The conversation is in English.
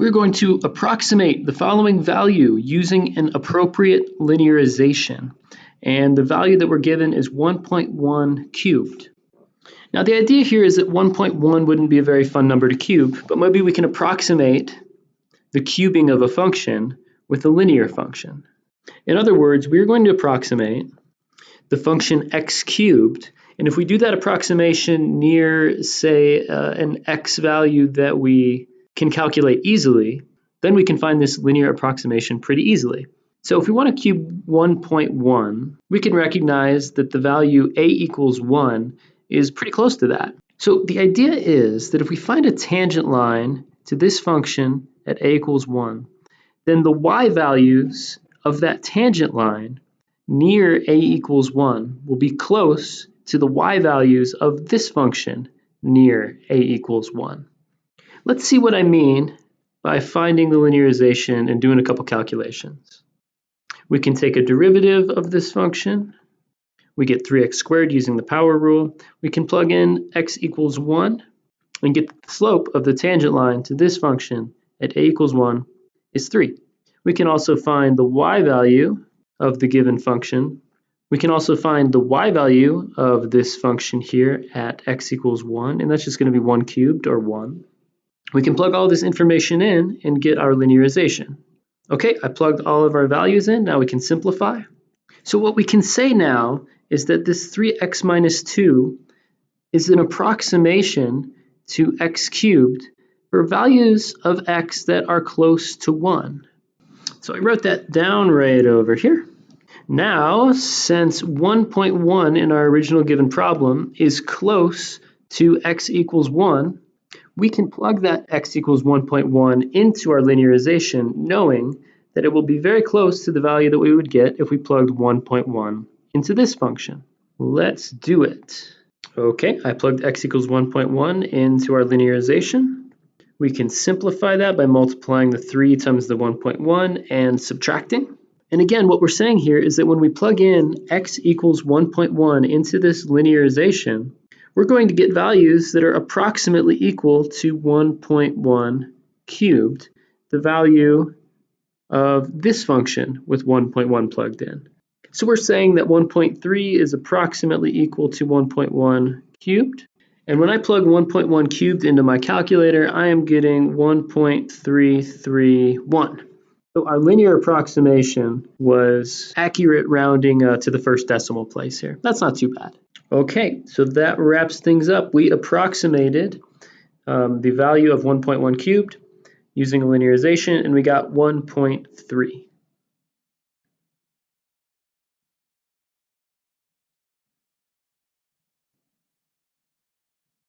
We're going to approximate the following value using an appropriate linearization. And the value that we're given is 1.1 cubed. Now the idea here is that 1.1 wouldn't be a very fun number to cube, but maybe we can approximate the cubing of a function with a linear function. In other words, we're going to approximate the function x cubed, and if we do that approximation near, say, an x value that we can calculate easily, then we can find this linear approximation pretty easily. So if we want to cube 1.1, we can recognize that the value a equals 1 is pretty close to that. So the idea is that if we find a tangent line to this function at a equals 1, then the y values of that tangent line near a equals 1 will be close to the y values of this function near a equals 1. Let's see what I mean by finding the linearization and doing a couple calculations. We can take a derivative of this function. We get 3x squared using the power rule. We can plug in x equals 1 and get the slope of the tangent line to this function at a equals 1 is 3. We can also find the y value of the given function. We can also find the y value of this function here at x equals 1, and that's just going to be 1 cubed, or 1. We can plug all this information in and get our linearization. Okay, I plugged all of our values in. Now we can simplify. So what we can say now is that this 3x minus 2 is an approximation to x cubed for values of x that are close to 1. So I wrote that down right over here. Now, since 1.1 in our original given problem is close to x equals 1, we can plug that x equals 1.1 into our linearization, knowing that it will be very close to the value that we would get if we plugged 1.1 into this function. Let's do it. Okay, I plugged x equals 1.1 into our linearization. We can simplify that by multiplying the 3 times the 1.1 and subtracting. And again, what we're saying here is that when we plug in x equals 1.1 into this linearization, we're going to get values that are approximately equal to 1.1 cubed, the value of this function with 1.1 plugged in. So we're saying that 1.3 is approximately equal to 1.1 cubed. And when I plug 1.1 cubed into my calculator, I am getting 1.331. So our linear approximation was accurate rounding to the first decimal place here. That's not too bad. Okay, so that wraps things up. We approximated the value of 1.1 cubed using a linearization, and we got 1.3.